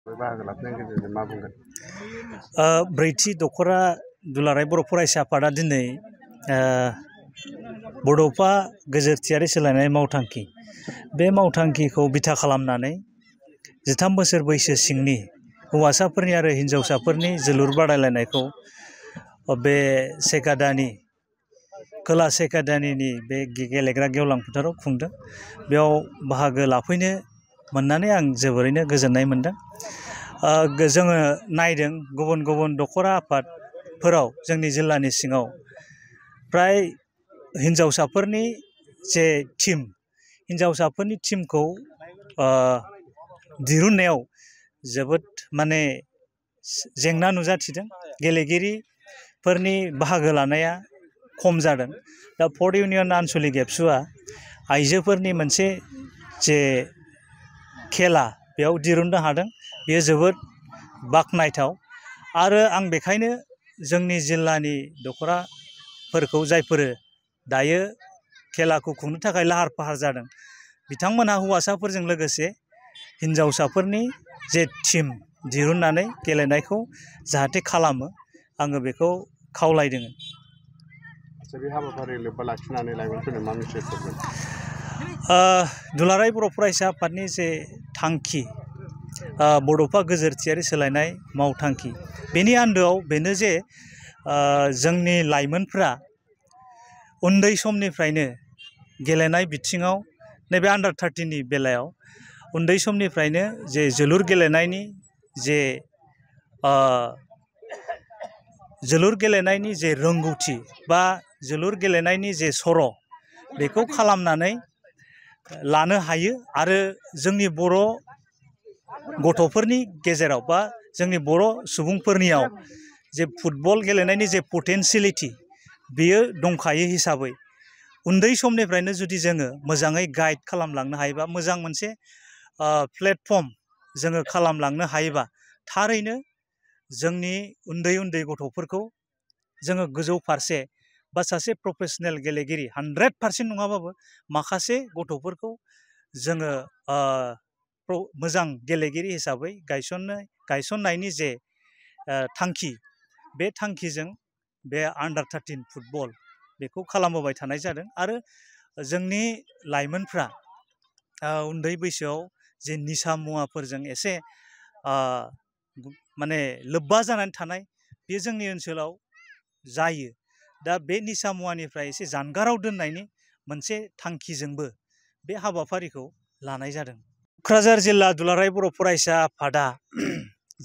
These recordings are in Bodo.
बाहागो लाफैनायनि गेजेरजों मा बुंगोन? ब्रैथि दखरा दुलाराय बर' फरायसा आफादा दिनै बड'फा गोजोरथियारि सोलायनाय मावथांखि बे मावथांखिखौ बिथा खालामनानै 13 बोसोर बैसो सिंनि हौवासाफोरनि आरो हिन्जावसाफोरनि जोलुर बादायलायनायखौ बे सेकादानि खोला सेकादानिनि बे गेलेग्रा गेवलां फोथाराव खुंदों। बेयाव बाहागो लाफैनो मोननानै आं जोबोरैनो गोजोननाय मोनदों। जोङो नायदों गुबुन गुबुन दखरा आफादफोराव जोंनि जिल्लानि सिङाव प्राय हिन्जावसाफोरनि जे टीम हिन्जावसाफोरनि टीमखौ दिरुननायाव जोबोद माने जेंना नुजाथिदों। गेलेगिरिफोरनि बाहागो लानाया खम जादों। दा फर्थ इउनियन आनसलिक एबसुआ आइजोफोरनि मोनसे जे खेला बेयाव दिरुननो हादों, बेयो जोबोद बाख्नायथाव। आरो आं बेखायनो जोंनि जिल्लानि दखराफोरखौ जायफोर दायो खेलाखौ खुंनो थाखाय लाहार फाहार जादों, बिथांमोनहा हौवासाफोरजों लोगोसे हिन्जावसाफोरनि जे टीम दिरुननानै गेलेनायखौ जाहाथे खालामो, आङो बेखौ खावलायदों। बे हाबाफारि लोब्बा लाखिनानै लाइमोनफोरनो मा मेसेज हरगोन? दुलाराय बर' फरायसा आफादनि जे थांखि, बड'फा गोजोरथियारि सोलायनाय मावथांखि, बेनि आन्दोआव बेनो जे जोंनि लाइमोनफ्रा उन्दै समनिफ्रायनो गेलेनाय बिथिङाव नैबे आन्डार 13नि बेलायाव उन्दै समनिफ्रायनो जे जोलुर गेलेनायनि जे रोंगौथि बा जोलुर गेलेनायनि जे सर' बेखौ खालामनानै लानो हायो। आरो जोंनि बर' गथ'फोरनि गेजेराव बा जोंनि बर' सुबुंफोरनियाव जे फुटबल गेलेनायनि जे पटेनसियेलिटि बेयो दंखायो हिसाबै उन्दै समनिफ्रायनो जुदि जोङो मोजाङै गाइड खालामलांनो हायोबा, मोजां मोनसे प्लेटफर्म जोङो खालामलांनो हायोबा, थारैनो जोंनि उन्दै उन्दै गथ'फोरखौ जोङो गोजौ फारसे बा सासे प्रफेसनेल गेलेगिरि 100% नङाबाबो माखासे गथ'फोरखौ जोङो मोजां गेलेगिरि हिसाबै गायसननायनि जे थांखि, बे थांखिजों बे आन्डार 13 फुटबल बेखौ खालामबोबाय थानाय जादों। आरो जोंनि लाइमोनफ्रा उन्दै बैसोआव जे निसा मुवाफोरजों एसे माने लोब्बा जानानै थानाय, बे जोंनि ओनसोलाव जायो। दा बे निसा मुवानिफ्राय एसे जानगाराव दोननायनि मोनसे थांखिजोंबो बे हाबाफारिखौ लानाय जादों। क'क्राझार जिल्ला दुलाराय बर' फरायसा आफादा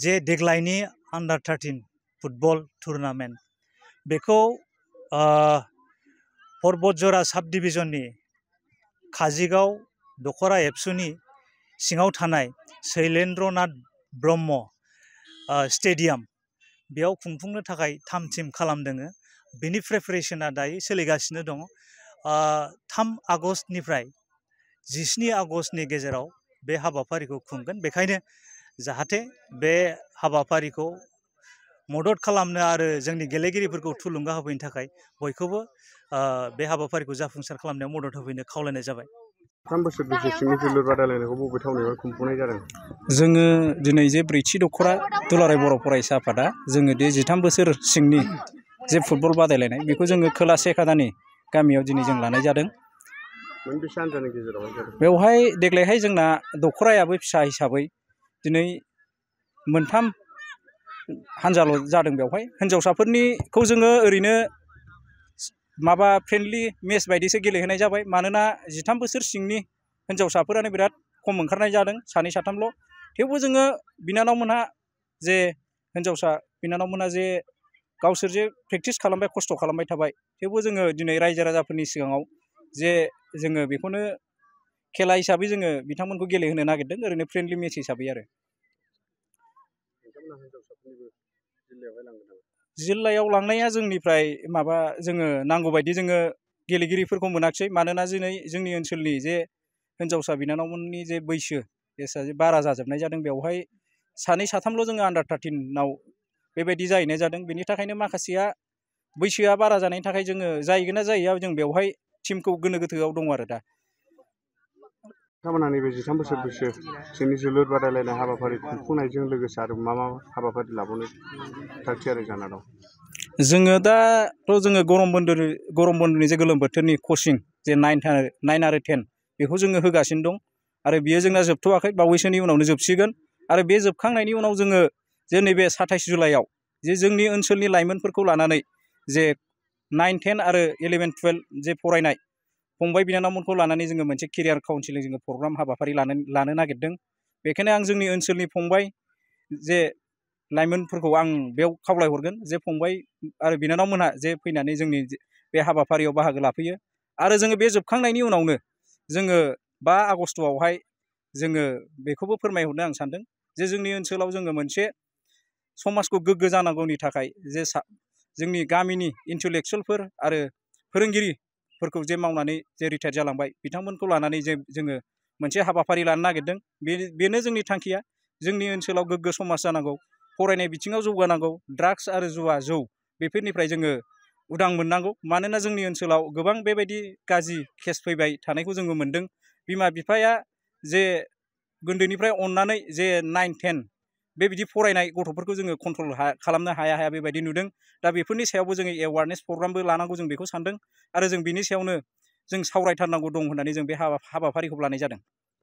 जे देग्लायनि आन्डार 13 फुटबल टुर्नामेन्ट बेखौ पर्बतजरा साब डिभिजननि काजिगाव दखरा एबसुनि सिङाव थानाय शैलेन्द्रनाथ ब्रह्म स्टेडियाम बेयाव खुंफुंनो थाखाय थाम थिम खालामदों। बेनि प्रिपारेसना दायो सोलिगासिनो दङ। 3 आगस्टनिफ्राय 17 आगस्टनि गेजेराव बे हाबाफारिखौ खुंगोन। बेखायनो जाहाथे बे हाबाफारिखौ मदद खालामनो आरो जोंनि गेलेगिरिफोरखौ थुलुंगा होफैनो थाखाय बयखौबो बे हाबाफारिखौ जाफुंसार खालामनायाव मदद होफैनो खावलायनाय जाबाय। 3 बोसोर बैसो सिंनि जोलुर बादायलायनायखौ बबे थावनियाव खुंफुंनाय जादों? जोङो दिनै जे ब्रैथि दखरा दुलाराय बर' फरायसा आफादा जोङो दे 13 बोसोर सिंनि जे फुटबल बादायलायनाय बेखौ जोङो खोला सेकादानि गामियाव दिनै जों लानाय जादों। मोनबेसे हान्जानि गेजेरावहाय जादों? बेवहाय देग्लायहाय जोंना दखरायाबो फिसा हिसाबै दिनै 3 हान्जाल' जादों। बेवहाय हिन्जावसाफोरनिखौ जोङो ओरैनो माबा फ्रेन्डलि मेच बायदिसो गेलेहोनाय जाबाय। मानोना 13 बोसोर सिंनि हिन्जावसाफोरानो बिराद खम ओंखारनाय जादों, 2 3ल'। थेवबो जोङो बिनानावमोनहा जे हिन्जावसा बिनानावमोनहा जे गावसोर जे प्रेक्टिस खालामबाय, खस्थ' खालामबाय थाबाय, थेवबो जोङो दिनै रायजो राजाफोरनि सिगाङाव जे जोङो बेखौनो खेला हिसाबै जोङो बिथांमोनखौ गेलेहोनो नागिरदों, ओरैनो फ्रेन्डलि मेच हिसाबै आरो। जिल्लायाव लांनाया जोंनिफ्राय माबा जोङो नांगौबायदि जोङो गेलेगिरिफोरखौ मोनाखिसै। मानोना दिनै जोंनि ओनसोलनि जे हिन्जावसा बिनानावमोननि जे बैसोआ जे बारा जाजोबनाय जादों, बेवहाय 2 3ल' जोङो आन्डार 13आव बेबायदि जाहैनाय जादों। बेनि थाखायनो माखासेया बैसोआ बारा जानायनि थाखाय जोङो जाहैगोन ना जाहैया जों बेवहाय टिमखौ गोनो गोथोआव दङ आरो दा। नोंथांमोना नैबे 13 बोसोर बैसोनि जोलुर बादायलायनाय हाबाफारि खुंफुंनायजों लोगोसे आरो मा हाबाफारि लाबावनो थाग थियारि जाना दं? जोङो दाथ' जोङो गरम बन्दनि जे गोलोम बोथोरनि कचिं जे 9 आरो 10 बेखौ जोङो होगासिनो दं आरो बियो जोंना जोबथ'वाखै, बावैसोनि उनावनो जोबसिगोन। आरो बे जोबखांनायनि उनाव जोङो जे नैबे 27 जुलाइआव जे जोंनि ओनसोलनि लाइमोनफोरखौ लानानै जे 9, 10 आरो 11, 12 जे फरायनाय फंबाय बिनानावमोनखौ लानानै जोङो मोनसे केरियार काउन्सिलिं जोङो प्रग्राम हाबाफारि लानो नागिरदों। बेखायनो आं जोंनि ओनसोलनि फंबाय जे लाइमोनफोरखौ आं बेयाव खावलायहरगोन जे फंबाय आरो बिनानावमोनहा जे फैनानै जोंनि बे हाबाफारियाव बाहागो लाफैयो। आरो जोङो बे जोबखांनायनि उनावनो जोङो 5 आगस्टआवहाय जोङो बेखौबो फोरमायहरनो आं सानदों जे जोंनि ओनसोलाव जोङो मोनसे समाजखौ गोग्गो जानांगौनि थाखाय जे जोंनि गामिनि इन्टेलेक्सुवेलफोर आरो फोरोंगिरिफोरखौ जे मावनानै जे रिटायार जालांबाय बिथांमोनखौ लानानै जे जोङो मोनसे हाबाफारि लानो नागिरदों। बेनो जोंनि थांखिया। जोंनि ओनसोलाव गोग्गो समाज जानांगौ, फरायनाय बिथिङाव जौगानांगौ, ड्राग्स आरो जुवा जौ बेफोरनिफ्राय जोङो उदां मोननांगौ। मानोना जोंनि ओनसोलाव गोबां बेबायदि गाज्रि केस फैबाय थानायखौ जोङो मोनदों। बिमा बिफाया जे उन्दैनिफ्राय अननानै जे 9, 10 बेबायदि फरायनाय गथ'फोरखौ जोङो कन्ट्रल खालामनो हाया बेबायदि नुदों। दा बेफोरनि सायावबो जोङो एवारनेस प्रग्रामबो लानांगौ जों बेखौ सानदों आरो जों बिनि सायावनो जों सावरायथारनांगौ दं होननानै जों बे हाबाफारिखौ लानाय जादों।